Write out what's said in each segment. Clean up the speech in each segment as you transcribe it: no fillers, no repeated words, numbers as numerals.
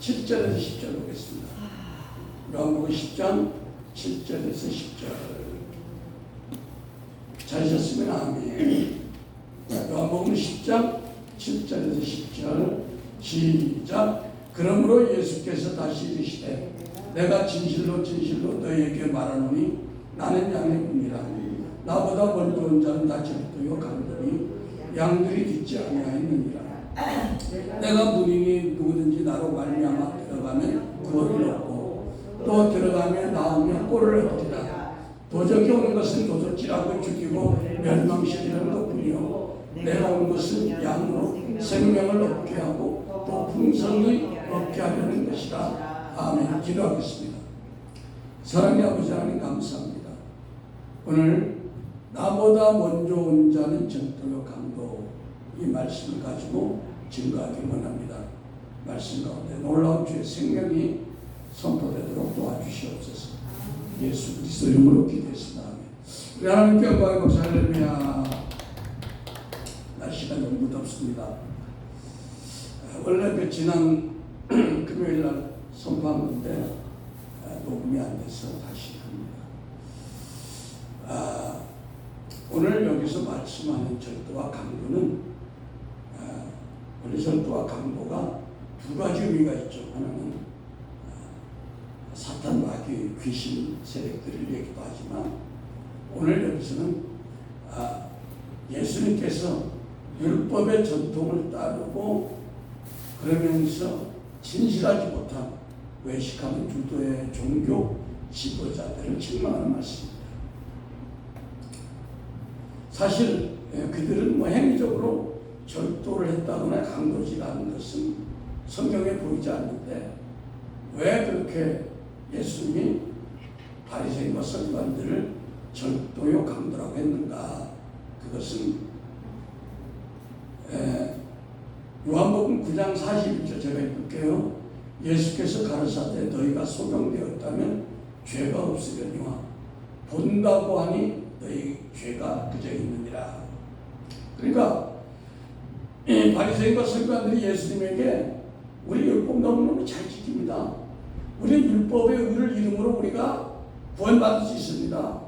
7절에서 10절 보겠습니다. 요한복음 10장 7절에서 10절. 찾으셨으면 아멘. 요한복음 10장 7절에서 10절 시작. 그러므로 예수께서 다시 이르시되 내가 진실로 진실로 너희에게 말하노니 나는 양의 문이라. 나보다 먼저 온 자는 다 절도요 강도니 양들이 듣지 아니하였느니라. 내가 문이니 누구든지 나로 말미암아 들어가면 구원을 얻고 또 들어가면 나오면 꼴을 얻으리라. 도적이 온 것은 도적질하고 죽이고 멸망시키는 것뿐이요 내가 온 것은 양으로 생명을 얻게 하고 또 풍성히 얻게 하려는 것이라. 아멘. 기도하겠습니다. 사랑의 아버지 하나님 감사합니다. 오늘 나보다 먼저 온 자는 절도요 강도 이 말씀을 가지고 증거하기 원합니다. 말씀 가운데 놀라운 주의 생명이 선포되도록 도와주시옵소서. 예수 그리스도 이름으로 기도했습니다. 우리 하나님께 영광의 박수. 할렐루야. 날씨가 너무 무덥습니다. 원래 그 지난 금요일 날 선포한 건데 녹음이 안 돼서 다시 합니다. 오늘 여기서 말씀하는 절도와 강도는 원래 절도와 강도가 두 가지 의미가 있죠. 하나는 사탄 마귀 귀신 세력들을 얘기도 하지만 오늘 여기서는 예수님께서 율법의 전통을 따르고 그러면서 진실하지 못한 외식하는 주도의 종교 지도자들을 책망하는 말씀입니다. 사실 그들은 행위적으로 절도를 했다거나 강도질하는 것은 성경에 보이지 않는데 왜 그렇게 예수님이 바리새인과 서기관들을 절도요 강도라고 했는가? 그것은 요한복음 9장 41절 제가 읽을게요. 예수께서 가르사대 너희가 소경되었다면 죄가 없으려니와 본다고 하니 너희 죄가 그저 있느니라. 그러니까 바리새인과 서기관들이 예수님에게 우리 율법 너무너무 잘 지킵니다. 우리 율법의 의를 이름으로 우리가 구원받을 수 있습니다.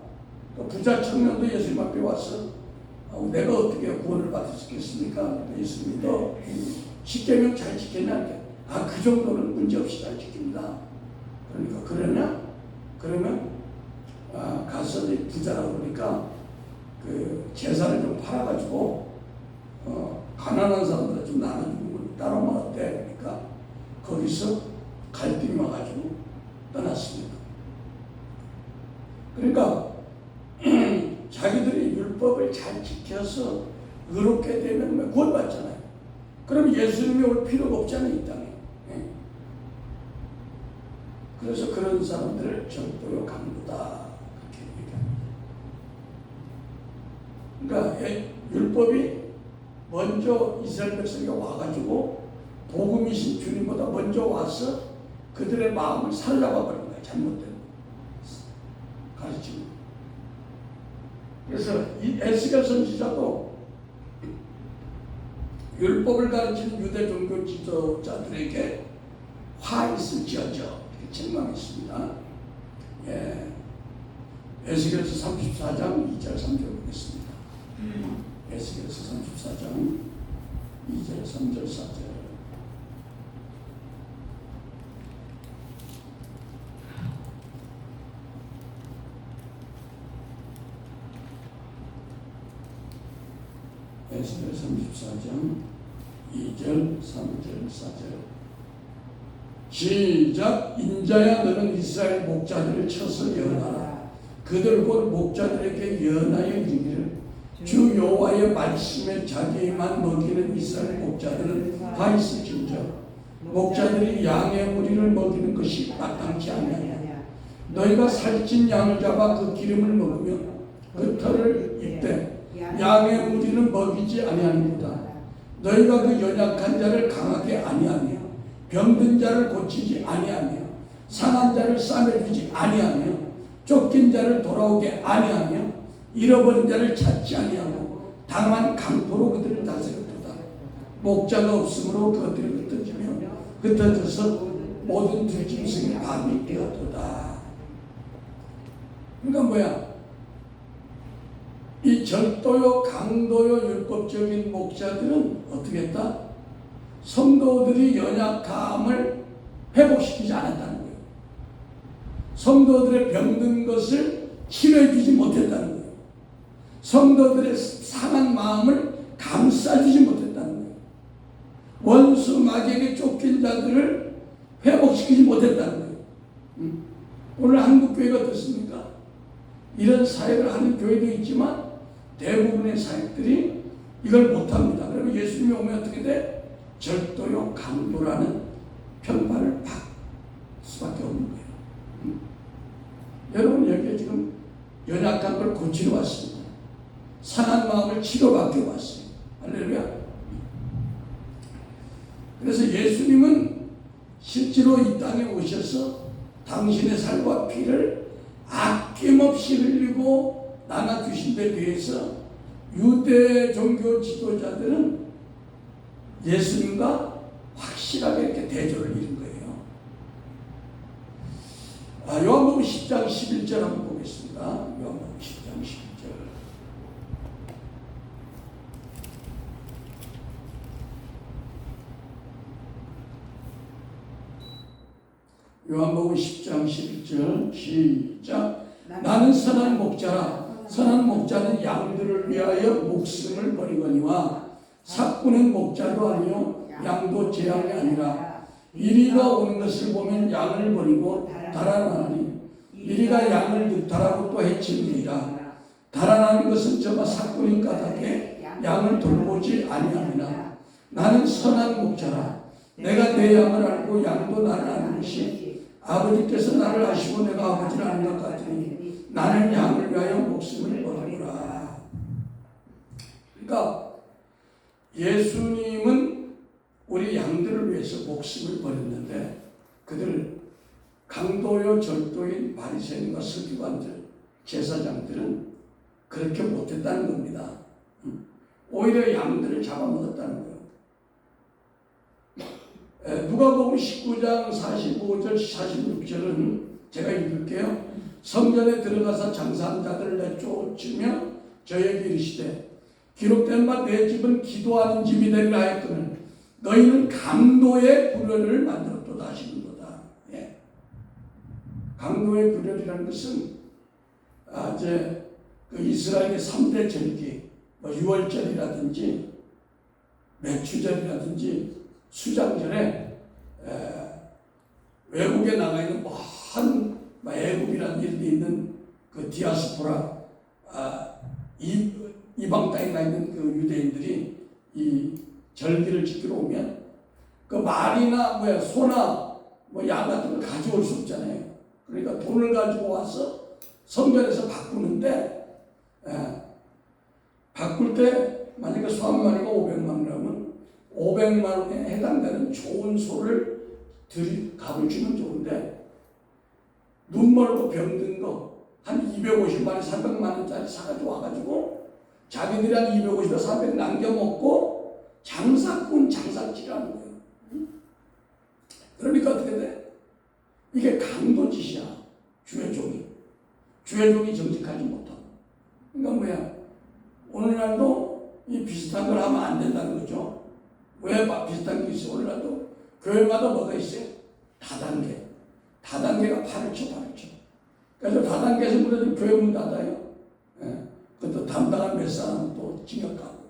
부자 청년도 예수님 앞에 와서 내가 어떻게 구원을 받을 수 있겠습니까? 예수님이 너 10계명 잘 지켰냐? 그 정도는 문제없이 잘 지킵니다. 그러니까 그러냐? 그러면 가서 부자라고 그러니까 그 재산을 좀 팔아가지고 가난한 사람들 좀 나눠주고 따라오면 어때? 그러니까 거기서 갈등이 와가지고 떠났습니다. 그러니까 자기들이 율법을 잘 지켜서 의롭게 되면 구원받잖아요. 그럼 예수님이 올 필요가 없잖아요, 이 땅에. 그래서 그런 사람들을 절도요 강도다 그렇게 얘기합니다. 그러니까 율법이 먼저 이스라엘 백성이 와가지고 복음이신 주님보다 먼저 와서 그들의 마음을 살라고 버린 거예요. 잘못된 가르침. 그래서 이 에스겔 선지자도 율법을 가르치는 유대 종교 지도자들에게 화 있을지어져 이렇게 책망했습니다. 에스겔서 34장 2절 3절 보겠습니다. 에스겔서 34장 2절 3절 4절. 에스겔 34장 2절 3절 4절. 시작. 인자야 너는 이스라엘 목자들을 쳐서 연하라. 그들 곧 목자들에게 연하여 이르기를 주 여호와의 말씀에 자기만 먹이는 이스라엘 목자들은 다 있을진저 목자들이 양의 무리를 먹이는 것이 마땅치 아니하냐. 너희가 살찐 양을 잡아 그 기름을 먹으며 그 털을 입되 양의 무리는 먹이지 아니하는구나. 너희가 그 연약한 자를 강하게 아니하며 병든 자를 고치지 아니하며 상한 자를 싸매주지 아니하며 쫓긴 자를 돌아오게 아니하며 잃어버린 자를 찾지 아니하고 다만 강포로 그들을 다스렸도다. 목자가 없으므로 그것들이 흩어지며 흩어져서 모든 두 짐승의 밤이 되었도다. 그러니까 뭐야? 이 절도요, 강도요, 율법적인 목자들은 어떻게 했다? 성도들이 연약함을 회복시키지 않았다는 거예요. 성도들의 병든 것을 치료해 주지 못했다는 거예요. 성도들의 상한 마음을 감싸주지 못했다는 거예요. 원수 마귀에게 쫓긴 자들을 회복시키지 못했다는 거예요. 오늘 한국교회가 어떻습니까? 이런 사역을 하는 교회도 있지만 대부분의 사역들이 이걸 못합니다. 그러면 예수님이 오면 어떻게 돼? 절도요, 강도라는 편파를 받을 수밖에 없는 거예요. 여러분 여기에 지금 연약한 걸 고치러 왔습니다. 상한 마음을 치료받기 왔어요. 할렐루야. 그래서 예수님은 실제로 이 땅에 오셔서 당신의 살과 피를 아낌없이 흘리고 나눠주신 데 비해서 유대 종교 지도자들은 예수님과 확실하게 이렇게 대조를 이룬 거예요. 요한복음 10장 11절 한번 보겠습니다. 요한복음 10장 11절. 요한복음 10장 11절 시작. 나는 선한 목자라. 선한 목자는 양들을 위하여 목숨을 버리거니와 삭구는 목자도 아니요 양도 제 양이 아니라 이리가 오는 것을 보면 양을 버리고 달아나니 이리가 양을 늑탈하고 또 해치느니라. 달아나는 것은 저가 삭구인 까닭에 양을 돌보지 아니함이나 나는 선한 목자라. 내가 내 양을 알고 양도 나를 아는 것이 아버지께서 나를 아시고 내가 아버지를 아는 것 같으니 나는 양을 위하여 목숨을 버리노라. 그러니까 예수님은 우리 양들을 위해서 목숨을 버렸는데 그들 강도요 절도인 바리새인과 서기관들 제사장들은 그렇게 못했다는 겁니다. 오히려 양들을 잡아먹었다는 거예요. 누가복음 19장 45절 46절은 제가 읽을게요. 성전에 들어가서 장사한 자들을 내쫓으며 저에게 이르시되 기록된 바 내 집은 기도하는 집이 되리라 하였거늘 너희는 강도의 불효를 만들었도다 하시는 거다. 예. 강도의 불효이라는 것은 이제 그 이스라엘의 3대 절기 뭐 유월절이라든지 매추절이라든지 수장절에 외국에 나가 있는 먼 애국이라는 일이 있는 그 디아스포라 이방 땅에 가 있는 그 유대인들이 이 절기를 지키러 오면 그 말이나 소나 양 같은 걸 가져올 수 없잖아요. 그러니까 돈을 가지고 와서 성전에서 바꾸는데 바꿀 때 만약에 소 한 마리가 500만 원이라면 500만 원에 해당되는 좋은 소를 값을 주면 좋은데 눈 멀고 병든 거 한 250만 원, 300만 원짜리 사가지고 와가지고 자기들이 한 250에 300 남겨먹고 장사꾼 장사치라는 거예요. 그러니까 어떻게 돼? 이게 강도짓이야. 주회종이 정직하지 못하고. 그러니까 뭐야? 오늘날도 이 비슷한 걸 하면 안 된다는 거죠. 왜 비슷한 게 있어? 오늘날도 교회마다 뭐가 있어요? 다단계가 8초. 그래서 다단계에서 무너진 교회 문 닫아요. 예. 그것도 담당한 몇 사람은 또 징역 가고.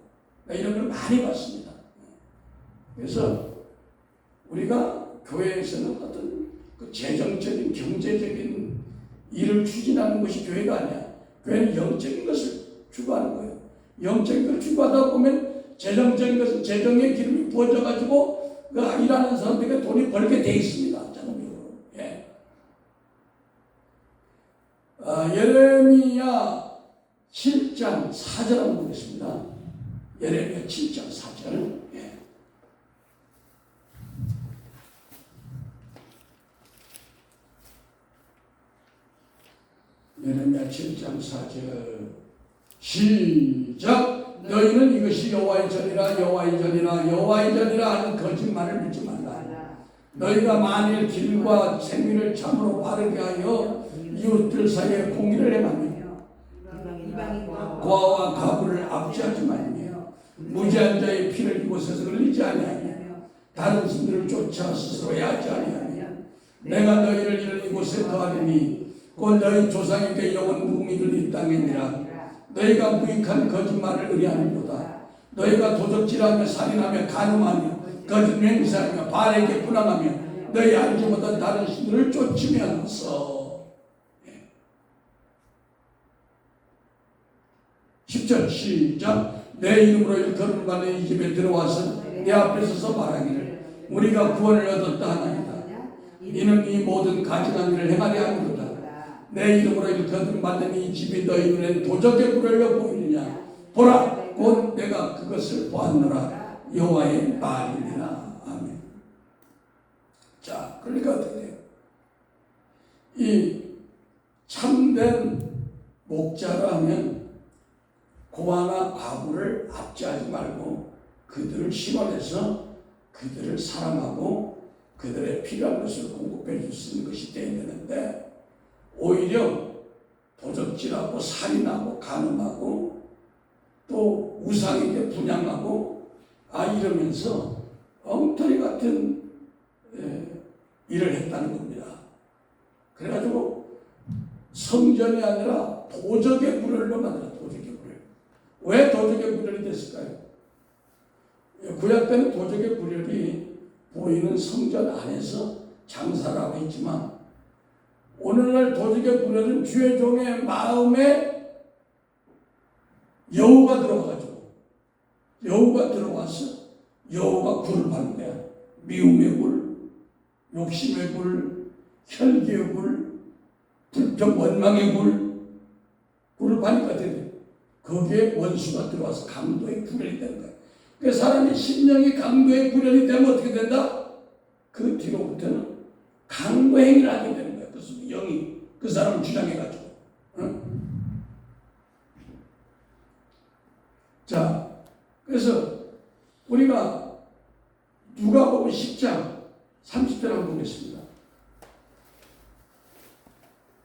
이런 걸 많이 봤습니다. 그래서 우리가 교회에서는 어떤 그 재정적인, 경제적인 일을 추진하는 것이 교회가 아니야. 교회는 영적인 것을 추구하는 거예요. 영적인 것을 추구하다 보면 재정적인 것은 재정의 기름이 부어져가지고 그 일하는 사람들에게 돈이 벌게 돼 있습니다. 자동적으로. 예. 예레미야 7장 4절 한번 보겠습니다. 예레미야 7장 4절. 예. 예레미야 7장 4절 시작. 너희는 이것이 여호와의 전이라 하는 거짓말을 믿지 말라. 너희가 만일 길과 생민을 참으로 바르게 하여 이웃들 사이에 공의를 행하며 고아와 가부를 압제하지 말며 무지한 자의 피를 이곳에서 흘리지 아니하며 다른 신들을 쫓아 스스로 해하지 아니하며 내가 너희를 이런 이곳에 더하리니 곧 너희 조상에게 영원 무궁이 들이 땅이니라. 너희가 무익한 거짓말을 의뢰하는보다 너희가 도적질하며 살인하며 간음하며 거짓 맹세하며 바알에게 분항하며 너희 알지 못한 다른 신들을 쫓으면서 10절 시작. 내 이름으로 일컬음받는 이 집에 들어와서 내 앞에 서서 말하기를 우리가 구원을 얻었다 하나이다. 이는 이 모든 가증한 일을 행하려 하는도다. 내 이름으로 일컬음받는 이 집이 너희 눈엔 도적에 부르려 보이느냐. 보라 곧 내가 그것을 보았노라. 여호와의 말이니라. 아멘. 자, 그러니까 어떻게 돼요? 이 참된 목자라 하면 고아나 과부를 압제하지 말고 그들을 심어내서 그들을 사랑하고 그들의 필요한 것을 공급해 줄 수 있는 것이 되어야 되는데 오히려 도적질하고 살인하고 간음하고 또 우상에게 분양하고 이러면서 엉터리 같은 일을 했다는 겁니다. 그래가지고 성전이 아니라 도적의 분열로 만들어. 도적의 분열. 왜 도적의 분열이 됐을까요? 구약 때는 도적의 분열이 보이는 성전 안에서 장사를 하고 있지만 오늘날 도적의 분열은 주의 종의 마음에 여우가 들어가가지고 여우가 들어와서 여우가 굴을 파는 거야. 미움의 굴, 욕심의 굴, 혈기의 굴, 불평 원망의 굴을 파니까 되네. 거기에 원수가 들어와서 강도의 분열이 되는 거야. 그 사람이 심령이 강도의 분열이 되면 어떻게 된다? 그 뒤로부터는 강도 행위를 하게 되는 거야. 그래서 영이 그 사람을 주장해가지고. 응? 자, 그래서 우리가 누가복음 10장 30절 한번 보겠습니다.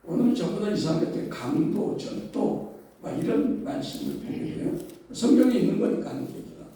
오늘은 전부 다 이상한 것들 강도, 전도 막 이런 말씀을 보게 돼요. 성경에 있는 거니까 하는 얘기가.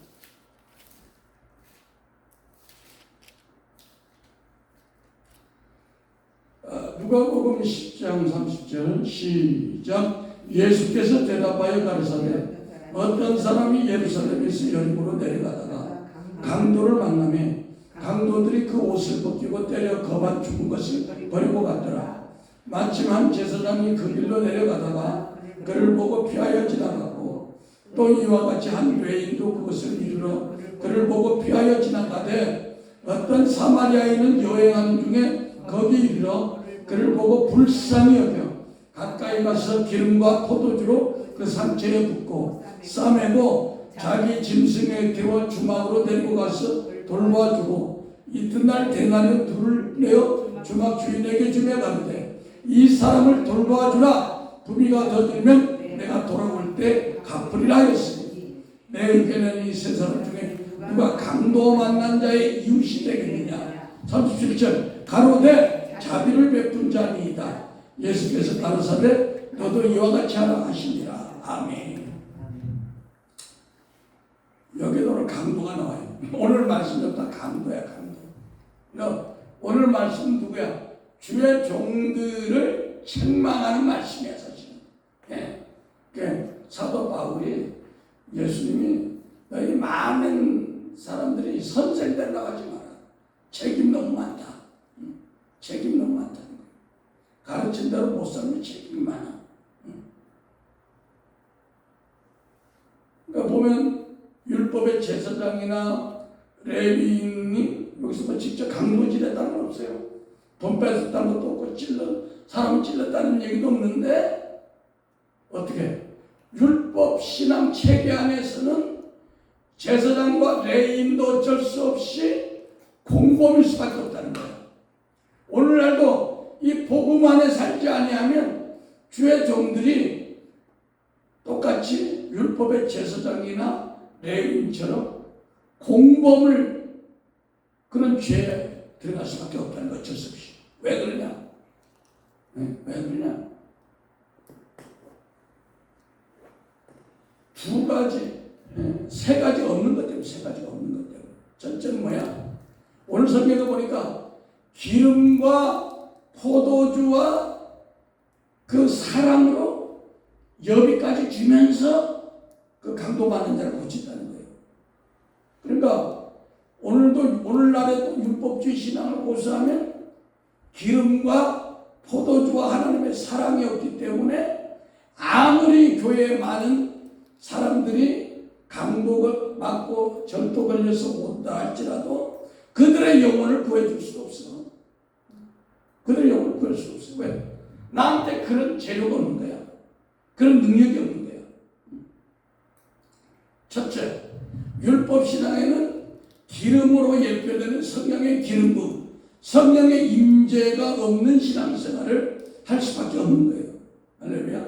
누가복음 10장 30절 시작. 예수께서 대답하여 가르사대 어떤 사람이 예루살렘에서 여리고로 내려가다가 강도를 만나며 강도들이 그 옷을 벗기고 때려 거반 죽은 것을 버리고 갔더라. 마침 한 제사장이 그 길로 내려가다가 그를 보고 피하여 지나가고 또 이와 같이 한 외인도 그것을 이르러 그를 보고 피하여 지나가되 어떤 사마리아인은 여행하는 중에 거기 이르러 그를 보고 불쌍히 여겨 가까이 가서 기름과 포도주로 그 상처에 붓고 싸매고 자기 짐승에 태워 주막으로 데리고 가서 돌봐주고 이튿날 대나무 둘을 내어 주막 주인에게 주며 가는데 이 사람을 돌봐주라. 부비가 더 들면 내가 돌아올 때 갚으리라 하였으니 내 의견에는 이 세 사람 중에 누가 강도 만난 자의 이웃이 되겠느냐. 37절 가로되 자비를 베푼 자니이다. 예수께서 가르사대 너도 이와 같이 하라 하시니라. 아멘. 여기도 오늘 강도가 나와요. 오늘 말씀은 다 강도야. 강도. 오늘 말씀은 누구야? 주의 종들을 책망하는 말씀이야 사실. 사도 바울이 예수님이 너희 많은 사람들이 선생되려 하지 마라. 책임 너무 많다. 책임 너무 많다는 거예요. 가르친 대로 못 살면 책임이 많아. 그러니까 보면 율법의 제사장이나 레위인이 여기서 뭐 직접 강도질했다는 건 없어요. 돈 뺏었다는 것도 없고 사람을 찔렀다는 얘기도 없는데 어떻게 율법 신앙 체계 안에서는 제사장과 레위인도 어쩔 수 없이 공범일 수밖에 없다는 거예요. 오늘날도 이 복음 안에 살지 아니하면 주의 종들이 똑같이 율법의 제사장이나 레위인처럼 공범을 그런 죄 들어갈 수밖에 없다는 거 어쩔 수 없이. 왜 그러냐? 왜 그러냐? 두 가지, 세 가지 없는 것 때문에, 세 가지가 없는 것 때문에. 첫째는 뭐야? 오늘 성경에 보니까 기름과 포도주와 그 사랑으로 여비까지 주면서 그 강도받는 자를 고친다는 거예요. 그러니까 오늘날에도 율법주의 신앙을 고수하면 기름과 포도주와 하나님의 사랑이 없기 때문에 아무리 교회에 많은 사람들이 강독을 맞고 절도 걸려서 온다 할지라도 그들의 영혼을 구해줄 수가 없어. 그들의 영혼을 구할 수 없어. 왜? 나한테 그런 재료가 없는 거야. 그런 능력이 없는 거야. 첫째, 율법신앙에는 기름으로 예표되는 성령의 기름 부음, 성령의 임재가 없는 신앙생활을 할 수밖에 없는 거예요. 할렐루야.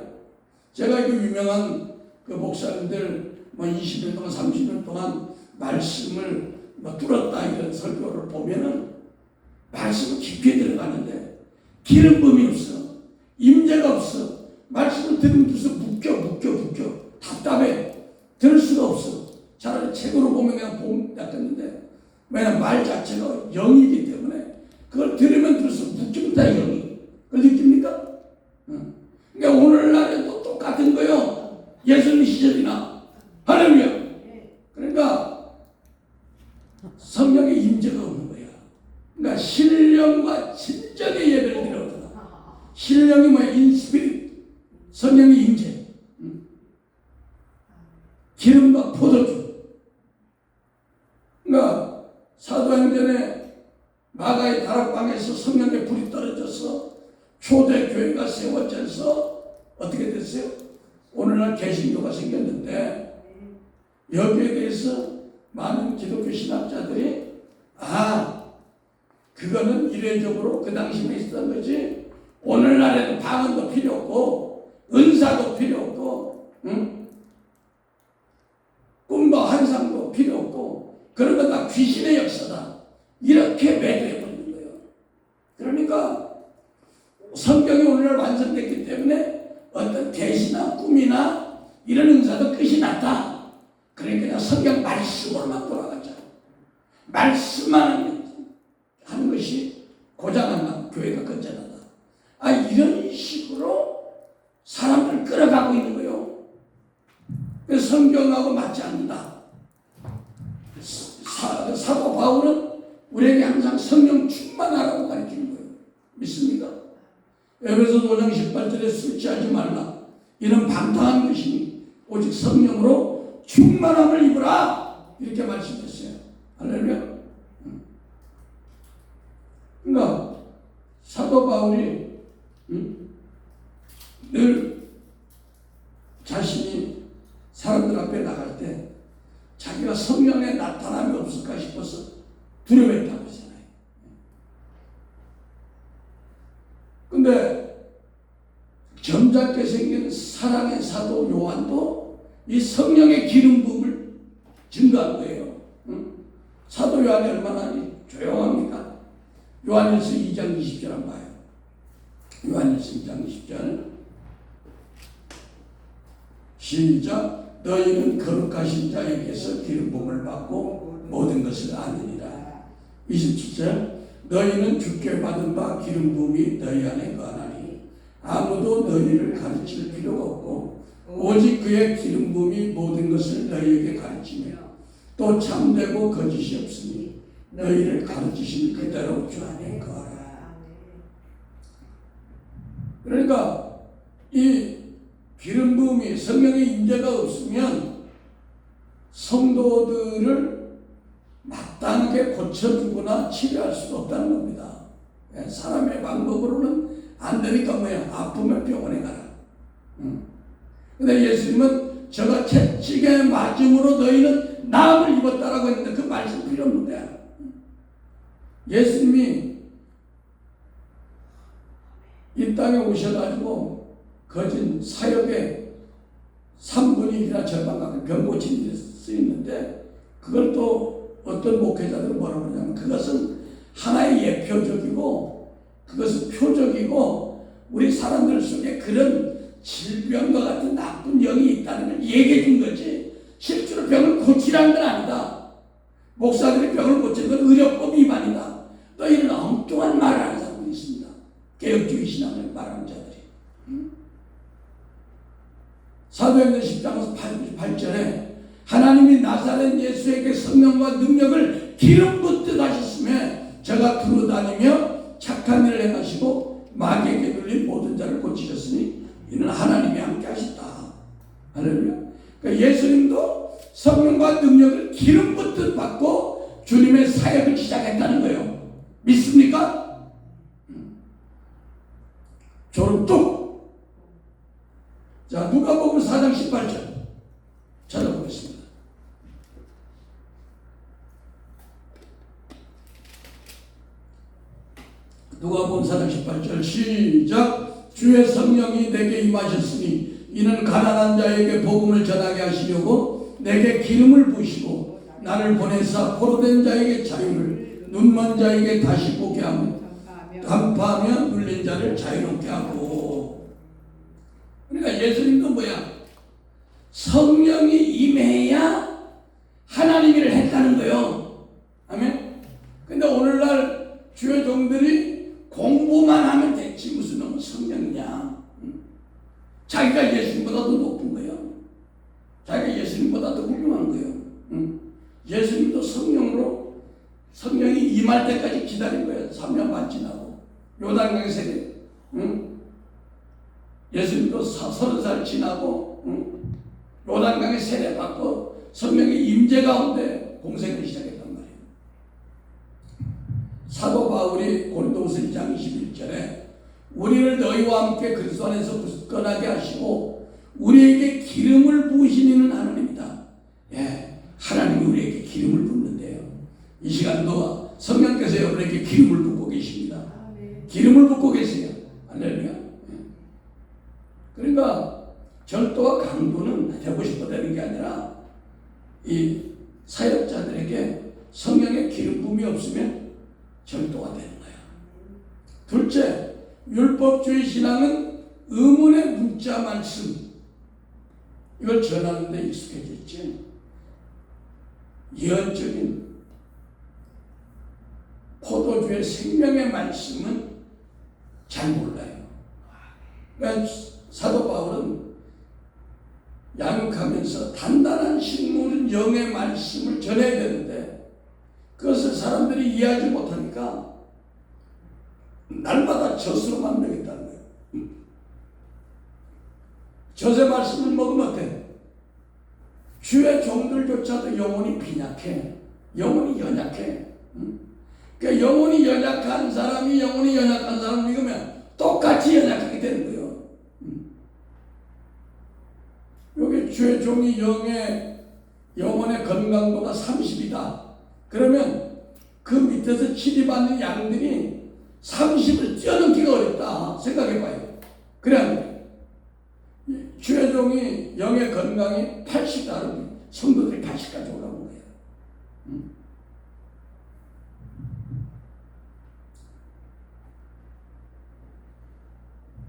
제가 그 유명한 그 목사님들 20년 동안 30년 동안 말씀을 뚫었다 이런 설교를 보면은 말씀은 깊이 들어가는데 기름 부음이 없어. 임재가 없어. 말씀을 들으면서 묶여 답답해. 들을 수가 없어. 차라리 책으로 보면 그냥 보면 낫겠는데 왜냐면 말 자체가 영이기 때문에 그걸 들으면 들을수록 묶입니다. 영이. 그걸 느낍니까? 그러니까 오늘날에도 똑같은 거요. 예수님 시절이나. 할렐루야. 그러니까 성령의 임재가 없는 거야. 그러니까 신령과 진정의 예배를 드려야 신령이 뭐야? 인스피릿. 성령의 임재. 기름과 포도주. 그러니까 사도행전에 마가의 다락방에서 성령의 불이 떨어져서 초대교회가 세워져서 어떻게 됐어요? 오늘날 개신교가 생겼는데 여기에 대해서 많은 기독교 신학자들이 그거는 이례적으로 그 당시에 있었던 거지 오늘날에는 방언도 필요 없고 은사도 필요 없고 꿈과 환상도 필요 없고 그런 건 다 귀신의 역사다. 이렇게 매도해버리는 거예요. 그러니까 성경이 오늘날 완성됐기 때문에 어떤 계시나 꿈이나 이런 은사도 끝이 났다. 그러니까 성경 말씀으로만 돌아가자. 말씀만 하는 것이 고장난 교회가 건전하다. 이런 식으로 사람을 끌어가고 있는 거예요. 그래서 성경하고 맞지 않는다. 사도 바울은 우리에게 항상 성령 충만하라고 가르치는 거예요. 믿습니까? 에베소서 5장 18절에 술 취하지 말라. 이는 방탕한 것이니 오직 성령으로 충만함을 입으라. 이렇게 말씀했어요. 할렐루야. 그러니까 사도 바울이 늘 자신이 사람들 앞에 나갈 때 자기가 성령의 나타남이 없을까 싶어서 두려워했다고 하잖아요. 근데 점잖게 생긴 사랑의 사도 요한도 이 성령의 기름 부음을 증거한 거예요. 사도 요한이 얼마나 조용합니까? 요한일서 2장 20절 한번 봐요. 요한일서 2장 20절 시작. 너희는 거룩하신 자에게서 기름 부음을 받고 모든 것을 아느니라. 27절 너희는 주께 받은 바 기름 부음이 너희 안에 거하나니 아무도 너희를 가르칠 필요가 없고 오직 그의 기름 부음이 모든 것을 너희에게 가르치며 또 참되고 거짓이 없으니 너희를 가르치신 그대로 주 안에 거하라. 그러니까 이 기름 부음이 성령의 임재가 없으면 성도들을 마땅하게 고쳐주거나 치료할 수가 없다는 겁니다. 사람의 방법으로는 안 되니까 뭐야? 아프면 병원에 가라. 근데 예수님은 저가 채찍에 맞음으로 너희는 나음을 입었다라고 했는데 그 말씀 필요 없는데 예수님이 이 땅에 오셔가지고 거진 사역의 3분의 1이나 절반 가까이 병 고친 일에 쓰였는데 그걸 또 어떤 목회자들은 뭐라고 그러냐면 그것은 하나의 대표적이고 그것은 표적이고 우리 사람들 속에 그런 질병과 같은 나쁜 영이 있다는 걸 얘기해 준 거지 실제로 병을 고치라는 건 아니다. 목사들이 병을 고치는 건 의료법 위반이다. 또 이런 엉뚱한 말을 하는 사람들이 있습니다. 개혁주의 신앙을 말하는 자들이. 사도행전 10장 8절에 하나님이 나사렛 예수에게 성령과 능력을 기름 붓듯 하셨으며 저가 두루 다니며 착한 일을 행하시고 마귀에게 눌린 모든 자를 고치셨으니 이는 하나님이 함께 하셨다. 할렐루야. 그러니까 예수님도 성령과 능력을 기름 붓듯 받고 주님의 사역을 시작했다는 거예요. 믿습니까? 졸업 뚝. 자, 누가복음 4장 18절 찾아보겠습니다. 누가복음 4장 18절 시작. 주의 성령이 내게 임하셨으니 이는 가난한 자에게 복음을 전하게 하시려고 내게 기름을 부으시고 나를 보내사 포로된 자에게 자유를 눈먼 자에게 다시 보게 하며 간파하며 눌린 자를 자유롭게 하고. 그러니까 예수님도 뭐야? 성령이 임해야 하나님 일을 했다는 거예요. 아멘. 근데 오늘날 주의 종들이 공부만 하면 됐지 무슨 놈은 성령이냐. 자기가 예수님보다 더 높은 거예요. 자기가 예수님보다 더 훌륭한 거예요. 예수님도 성령으로 성령이 임할 때까지 기다린 거예요. 3년 반 지나고 요단강에 세례. 예수님도 30살 지나고 요단강에 세례 받고 성령의 임재 가운데 공생을 시작했단 말이에요. 사도 바울이 고린도후서 2장 21절에 우리를 너희와 함께 그리스도 안에서 굳건하게 하시고 우리에게 기름을 부으시는 하나님이다. 예, 하나님이 우리에게 기름을 붓는데요. 이 시간도 성령께서 여러분에게 기름을 붓고 계십니다. 기름을 붓고 계세요. 할렐루야. 그러니까 절도와 강도는 되고 싶어 되는 게 아니라 이 사역자들에게 성령의 기름 부음이 없으면 절도가 되는 거야. 둘째, 율법주의 신앙은 의문의 문자 말씀 이걸 전하는 데 익숙해져 있지. 예언적인 포도주의 생명의 말씀은 잘 몰라요. 그러니까 사도 바울은 양육하면서 단단한 식물은 영의 말씀을 전해야 되는데 그것을 사람들이 이해하지 못하니까 날마다 젖으로 만들겠다는 거예요. 젖의 말씀을 먹으면 어때? 주의 종들조차도 영혼이 빈약해. 영혼이 연약해. 그러니까 영혼이 연약한 사람이 영혼이 연약한 사람을 믿으면 똑같이 연약하게 되는 거예요. 여기 주의 종이 영혼의 건강보다 30이다. 그러면 그 밑에서 치리받는 양들이 30을 뛰어넘기가 어렵다. 생각해봐요. 그래 주의 종이 영의 건강이 80이다. 성도들이 80까지 올라온 거예요.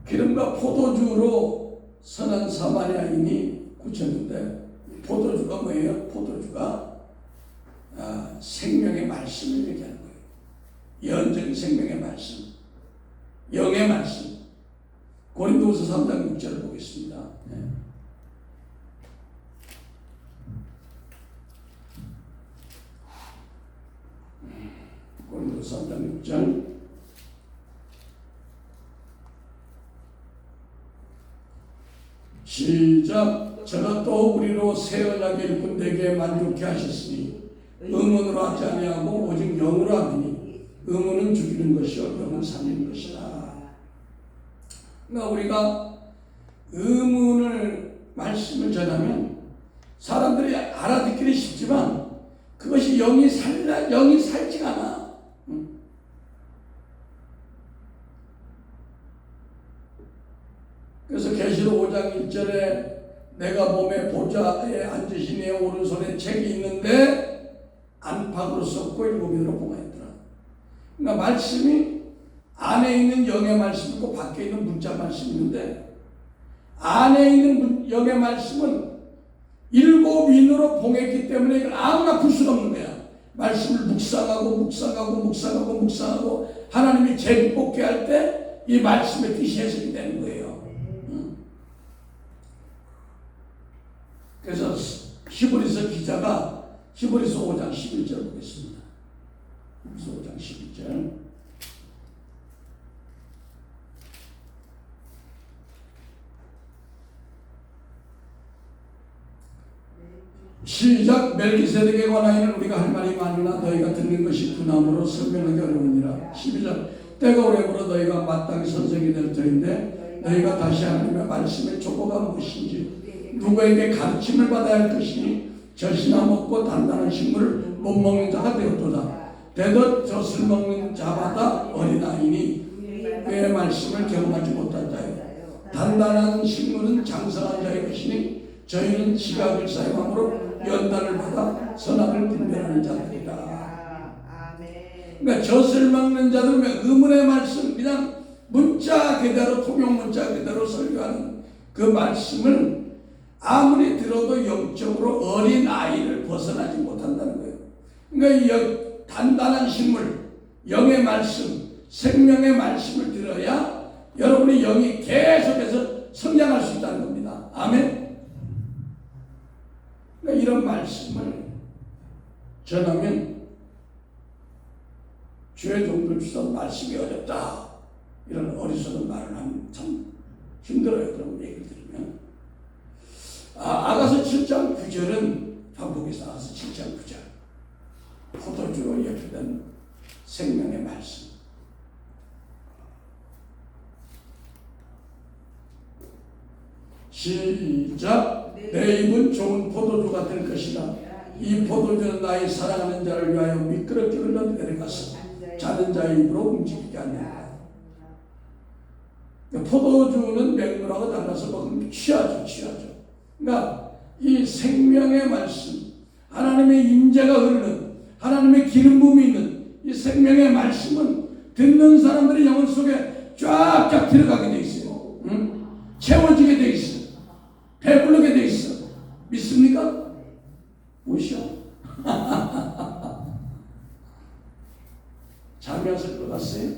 기름과 포도주로 선한 사마리아인이 고쳤는데 포도주가 뭐예요? 포도주가 생명의 말씀을 얘기하는 거예요. 예언적인 생명의 말씀, 영의 말씀. 고린도후서 3장 6절을 보겠습니다. 네. 고린도후서 3장 6절 시작. 저가 또 우리로 새 언약의 일꾼되게 만족케 하셨으니 의문으로 하지 아니하고 오직 영으로 하느니 의문은 죽이는 것이요 영은 살리는 것이다. 그러니까 우리가 의문을 말씀을 전하면 사람들이 알아듣기는 쉽지만 그것이 영이 살지가 않아. 그래서 계시록 5장 1절에 내가 몸의 보좌에 앉으신 이의 오른손에 책이 있는데 안팎으로 썼고 일곱인으로 봉하였더라. 그러니까 말씀이 안에 있는 영의 말씀이 있고 밖에 있는 문자 말씀이 있는데, 안에 있는 영의 말씀은 일곱 인으로 봉했기 때문에 이걸 아무나 풀 수가 없는 거야. 말씀을 묵상하고 하나님이 재림복게 할 때 이 말씀의 뜻이 해석이 되는 거예요. 그래서 히브리서 기자가 히브리서 5장 11절 보겠습니다. 히브리서 5장 11절. 시작. 멜기세덱에 관하여는 우리가 할 말이 많으나 너희가 듣는 것이 분함으로 설명하기 어려우니라. 12절. 때가 오래므로 너희가 마땅히 선생이 될 터인데 너희가 다시 하나님의 말씀의 조거가 무엇인지 누구에게 가르침을 받아야 할 것이니 젖이나 먹고 단단한 식물을 못 먹는 자가 되었도다. 되덧 젖을 먹는 자마다 어린아이니 그의 말씀을 경험하지 못한 자요. 단단한 식물은 장성한 자의 것이니 저희는 지각을 사용함으로 연단을 받아 선악을 분별하는 자들이다. 그러니까 젖을 먹는 자들은 의문의 말씀, 그냥 문자 그대로, 통용 문자 그대로 설교하는 그 말씀을 아무리 들어도 영적으로 어린 아이를 벗어나지 못한다는 거예요. 그러니까 이 단단한 식물, 영의 말씀, 생명의 말씀을 들어야 여러분의 영이 계속해서 성장할 수 있다는 겁니다. 아멘. 그러니까 이런 말씀을 전하면 주의 종들 주선 말씀이 어렵다, 이런 어리석은 말을 하면 참 힘들어요. 그런 얘기를 들으면. 아가서 7장 9절은 반복해서 아가서 7장 9절 포도주로 예표된 생명의 말씀. 시작. 내 입은 좋은 포도주가 될 것이다. 이 포도주는 나의 사랑하는 자를 위하여 미끄럽게 흘러내려가서 자는 자의 입으로 움직이게 하느니라. 포도주는 맹물하고 달라서 먹으면 취하죠. 그러니까 이 생명의 말씀, 하나님의 임재가 흐르는, 하나님의 기름 부음이 있는 이 생명의 말씀은 듣는 사람들의 영혼 속에 쫙쫙 들어가게 돼 있어요. 채워지게 돼 있어요. 배부르게 돼 있어. 믿습니까? 무시요. 잠이 와서 들어갔어요.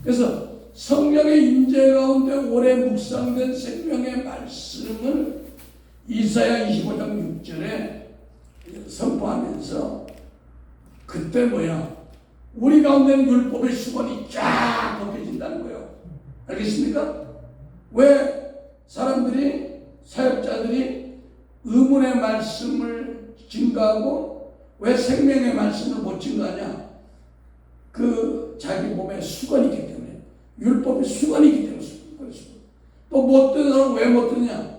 그래서 성령의 임재 가운데 오래 묵상된 생명의 말씀을 이사야 25장 6절에 선포하면서 그때 우리 가운데는 율법의 수건이 쫙 벗겨진다는 거예요. 알겠습니까? 왜 사람들이, 사역자들이 의문의 말씀을 증가하고 왜 생명의 말씀을 못 증가하냐? 그 자기 몸에 수건이 있기 때문에, 율법이 수건이 있기 때문에. 또 못 듣는 사람은 왜 못 듣느냐?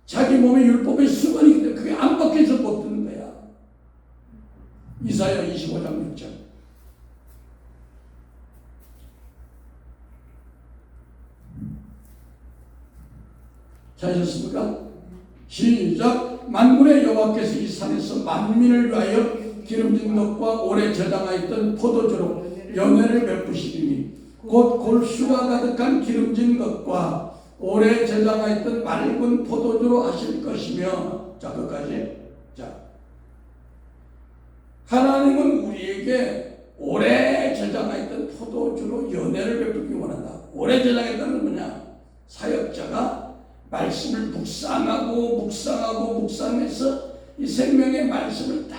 자기 몸에 율법의 수건이 있기 때문에 그게 안 벗겨서 못 듣는 거야. 이사야 25장 6절. 찾으셨습니까? 시작. 만군의 여호와께서 이 산에서 만민을 위하여 기름진 것과 오래 저장하였던 포도주로 연회를 베푸시리니 곧 골수가 가득한 기름진 것과 오래 저장하였던 맑은 포도주로 하실 것이며. 자, 끝까지. 자, 하나님은 우리에게 오래 저장하였던 포도주로 연회를 베푸기 원한다. 오래 저장했다는 건 뭐냐? 사역자가 말씀을 묵상해서 이 생명의 말씀을 딱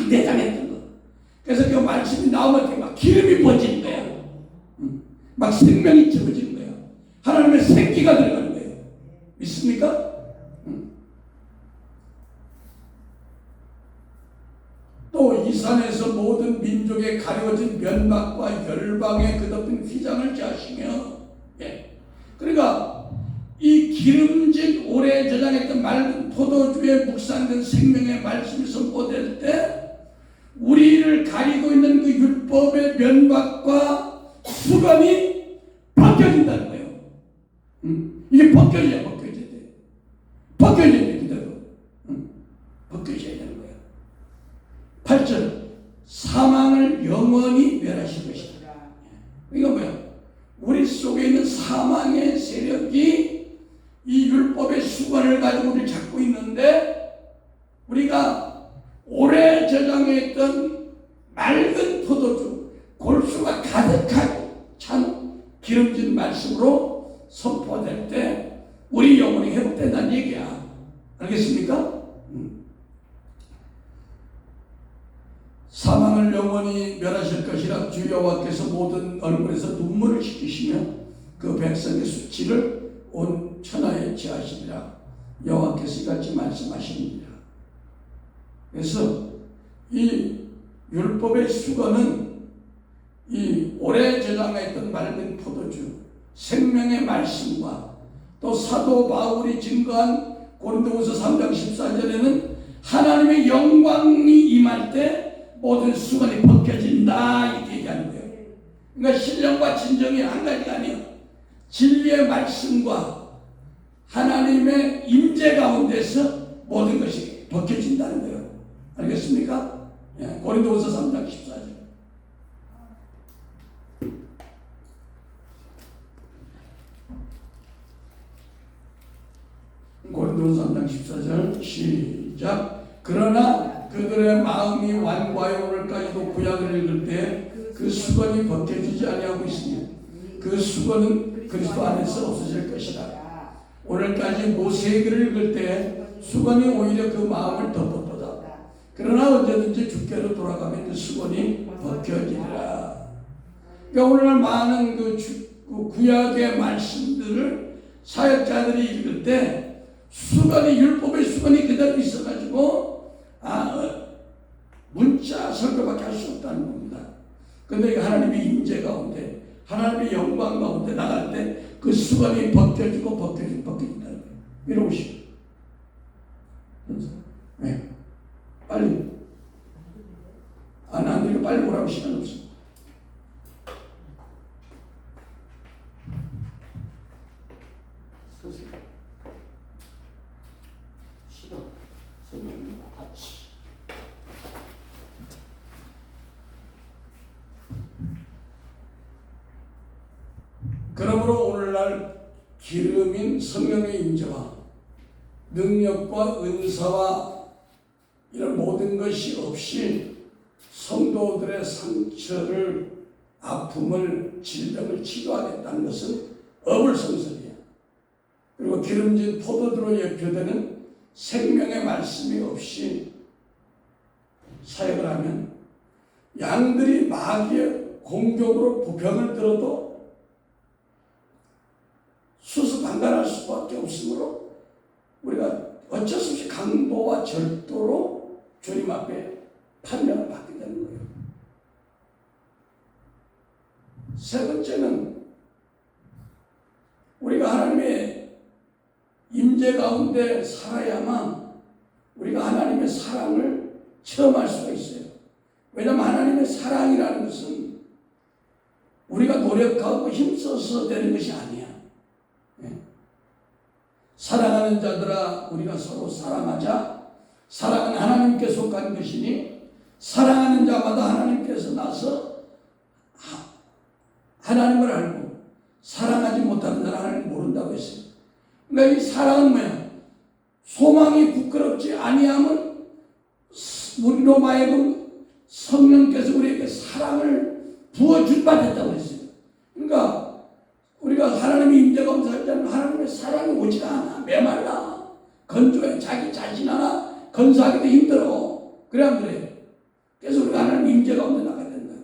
내장했던 거. 그래서 그 말씀이 나오면 막 기름이 번지는 거야. 막 생명이 채워지는 거야. 하나님의 생기가 들어가는 거예요. 믿습니까? 또 이 산에서 모든 민족에 가려진 면박과 열방에 그덮인 휘장을 짜시며, 그러니까 이 기름진 오래 저장했던 맑은 포도주에 묵상된 생명의 말씀이 선포될 때 우리를 가리고 있는 그 율법의 면박과 수건이 벗겨진다는 거예요. 이게 벗겨져야 돼. 벗겨져야 돼. 그대로. 벗겨져야 되는 거예요. 8절. 사망을 영원히 멸하시고 이거 뭐야? 우리 속에 있는 사망의 세력이 이 율법의 수건을 가지고 우리를 잡고 있는데, 우리가 오래 저장해 있던 맑은 포도주, 골수가 가득하고 찬 기름진 말씀으로 선포될 때 우리 영혼이 회복된다는 얘기야. 알겠습니까? 사망을 영원히 멸하실 것이라 주 여호와께서 모든 얼굴에서 눈물을 씻기시며 그 백성의 수치를 온 천하에 취하시리라. 여호와께서 이같이 말씀하십니다. 그래서 이 율법의 수건은 이 오래 저장했던 맑은 포도주, 생명의 말씀과 또 사도 바울이 증거한 고린도후서 3장 14절에는 하나님의 영광이 임할 때 모든 수건이 벗겨진다 이렇게 얘기하는 거예요. 그러니까 신령과 진정이 한 가지가 아니에요. 진리의 말씀과 하나님의 임재 가운데서 모든 것이 벗겨진다는 거예요. 알겠습니까? 예, 고린도후서 3장 14절. 고린도후서 3장 14절 시작. 그러나 그들의 마음이 완고하여 오늘까지도 구약을 읽을 때 그 수건이 벗겨지지 아니하고 있으며 그 수건은 그리스도 안에서 없어질 것이다. 오늘까지 모세기를 읽을 때 수건이 오히려 그 마음을 덮었도다. 그러나 언제든지 주께로 돌아가면 그 수건이 벗겨지리라. 그러니까 오늘날 많은 그 구약의 말씀들을 사역자들이 읽을 때 수건이, 율법의 수건이 그대로 있어가지고 문자 설교밖에 할 수 없다는 겁니다. 근데 하나님의 임재 가운데, 하나님의 영광 가운데 나갈 때 그 수건이 벗겨지고 벗겨진다는 거예요. 이러고싶어요. 네. 빨리. 안 되니까 빨리 오라고 시간 없어. 싫어. 선생님과 같이. 그러므로 오늘날 기름인 성령의 임재와 능력과 은사와 이런 모든 것이 없이 성도들의 상처를, 아픔을, 질병을 치료하겠다는 것은 어불성설이야. 그리고 기름진 포도주로 예표되는 생명의 말씀이 없이 사역을 하면 양들이 마귀의 공격으로 부병을 들어도 수수방관할 수밖에 없으므로 우리가 어쩔 수 없이 강도와 절도로 주님 앞에 판명을 받게 되는 거예요. 세 번째는 우리가 하나님의 임재 가운데 살아야만 우리가 하나님의 사랑을 체험할 수가 있어요. 왜냐하면 하나님의 사랑이라는 것은 우리가 노력하고 힘써서 되는 것이 아니야. 사랑하는 자들아 우리가 서로 사랑하자. 사랑은 하나님께 속한 것이니 사랑하는 자마다 하나님께서 나서 하나님을 알고 사랑하지 못하는 자는 하나님을 모른다고 했어요. 그러니까 이 사랑은 뭐야? 소망이 부끄럽지 아니하면 우리로 하여금 성령께서 우리에게 사랑을 부어줄 바 됐다고 했어요. 그러니까 우리가 하나님의 임재가 없는 살 때는 하나님의 사랑이 오지가 않아. 메말라. 건조해. 자기 자신 하나 건사하기도 힘들어. 그래 안 그래? 그래서 우리가 하나님의 임재가 없는 나가야 된다.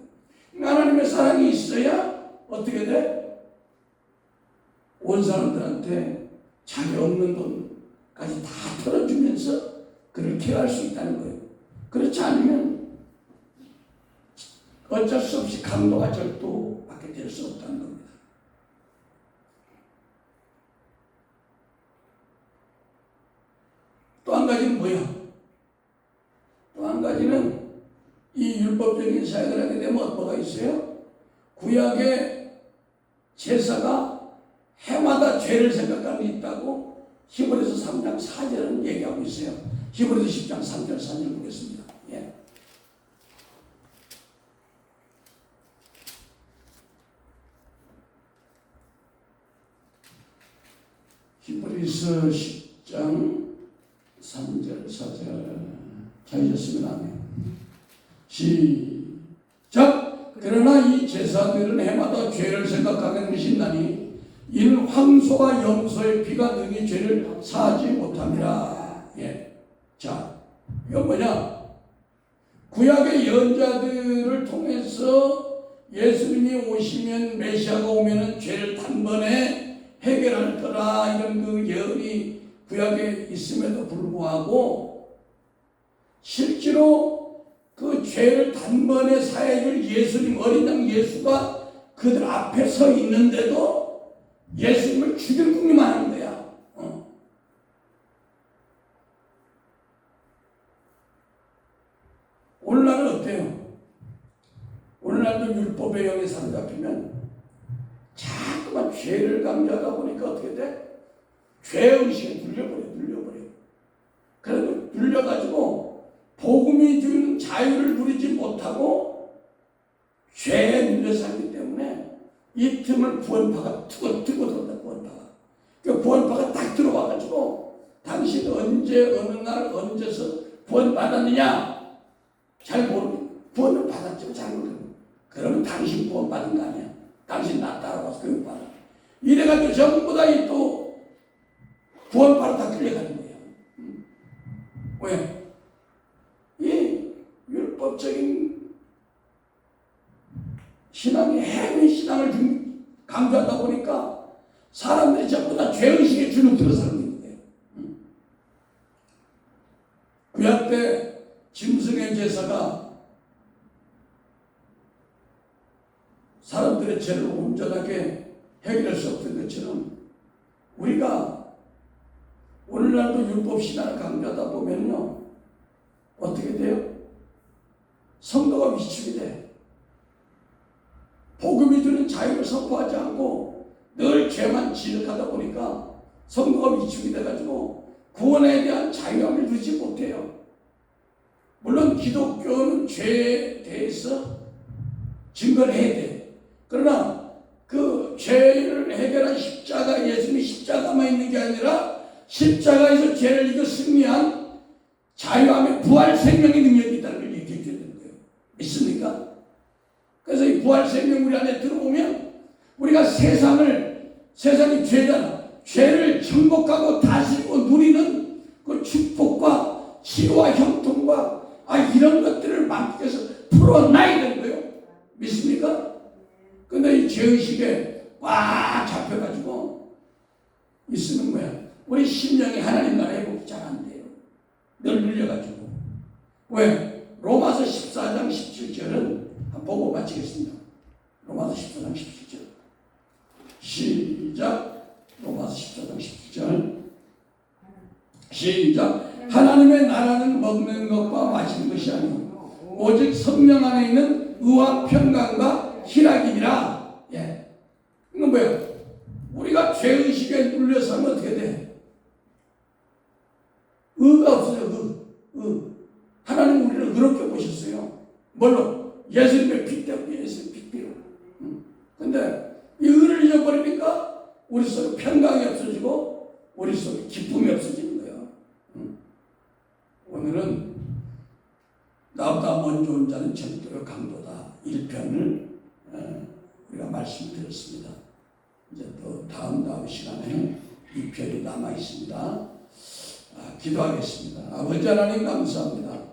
그러니까 하나님의 사랑이 있어야 어떻게 돼? 온 사람들한테 자기 없는 돈까지 다 털어주면서 그를 케어할 수 있다는 거예요. 그렇지 않으면 어쩔 수 없이 강도가 절도밖에 될 수 없다는 겁니다. 또 한 가지는 뭐야? 또 한 가지는 이 율법적인 사역을 하게 되면 뭐가 있어요? 구약의 제사가 해마다 죄를 생각하는 게 있다고 히브리서 3장 4절은 얘기하고 있어요. 히브리서 10장 3절 4절 보겠습니다. 예. 히브리서 10장 3절 4절 찾으셨으면 아멘. 시작. 그러나 이 제사들은 해마다 죄를 생각하는 것이나니 이는 황소와 염소의 피가 능히 죄를 사하지 못함이라. 예. 자, 이건 뭐냐? 구약의 예언자들을 통해서 예수님이 오시면 메시아가 오면은 죄를 단번에 해결할 거라 이런 그 예언이 구약에 있음에도 불구하고 실제로 그 죄를 단번에 사해줄 예수님 어린 양 예수가 그들 앞에 서 있는데도 예수님을 죽일 궁리만 하는 거야. 오늘날은 어때요? 오늘날도 율법의 영에 사로잡히면 자꾸만 죄를 강조하다 보니까 어떻게 돼? 죄의식에 눌려버려. 그래도 눌려가지고 복음이 주는 자유를 누리지 못하고 죄에 눌려 살기 때문에 이 틈을 구원파가 트고 들어온다. 그 구원파가 딱 들어와가지고 당신 언제 어느 날 언제서 구원 받았느냐? 잘 모르고 구원을 받았지만 잘 모르고 그러면 당신 구원 받은 거 아니야? 당신 나 따라와서 교육 받아. 이래가지고 전부 다 이 또 구원파로 다 끌려가는 거야. 왜? 이 율법적인 신앙이 해외 신앙을 강조하다 보니까 사람들이 전부 다 죄의식에 주눅들어 살고 있는 거예요. 구약 때 짐승의 제사가 사람들의 죄를 온전하게 해결할 수 없던 것처럼 우리가 오늘날도 율법 신앙을 강조하다 보면요 어떻게 돼요? 성도가 위축이 돼. 복음이 주는 자유를 선포하지 않고 늘 죄만 지적하다 보니까 성도가 위축이 돼가지고 구원에 대한 자유함을 누리지 못해요. 물론 기독교는 죄에 대해서 증거를 해야 돼. 그러나 그 죄를 해결한 십자가, 예수님이 십자가만 있는 게 아니라 십자가에서 죄를 이겨 승리한 자유함의 부활 생명의 능력이 있다는 걸 얘기해 줘야 되는 거예요. 믿습니까? 그래서 이 부활 생명 우리 안에 들어오면 우리가 세상이 죄잖아. 죄를 정복하고 다스리고 누리는 그 축복과 치유와 형통과 이런 것들을 만끽해서 풀어놔야 되는 거예요. 믿습니까? 근데 이 죄의식에 꽉 잡혀가지고 있으면 뭐야? 우리 심령이 하나님 나라 회복이 잘 안 돼요. 늘 눌려가지고. 왜? 로마서 14장 17절은 한번 보고 마치겠습니다. 로마서 14장 17절. 시작. 로마서 14장 17절. 시작. 하나님의 나라는 먹는 것과 마시는 것이 아니고 오직 성령 안에 있는 의와 평강과 희락이니라. 예. 이건 뭐예요? 우리가 죄의식에 눌려서 하면 어떻게 돼? 의가 없어요. 하나님 우리를 의롭게 보셨어요. 물론 예수님의 피 때문에 예수님의 피로. 근데 이 의를 잊어버리니까 우리 속에 평강이 없어지고 우리 속에 기쁨이 없어지는 거예요. 오늘은 나보다 먼저 온 자는 절대로 강도다. 1편을 우리가 말씀드렸습니다. 이제 또 다음 시간에 2편이 남아 있습니다. 기도하겠습니다. 아버지 하나님 감사합니다.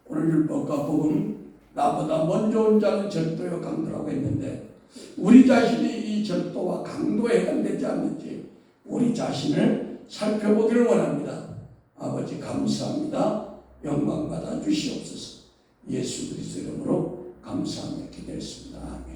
오늘 율법과 복음 나보다 먼저 온 자는 절도요 강도라고 했는데 우리 자신이 이 절도와 강도에 해당되지 않는지 우리 자신을 살펴보기를 원합니다. 아버지 감사합니다. 영광 받아 주시옵소서. 예수 그리스도 이름으로 감사하며 기도했습니다. 아멘.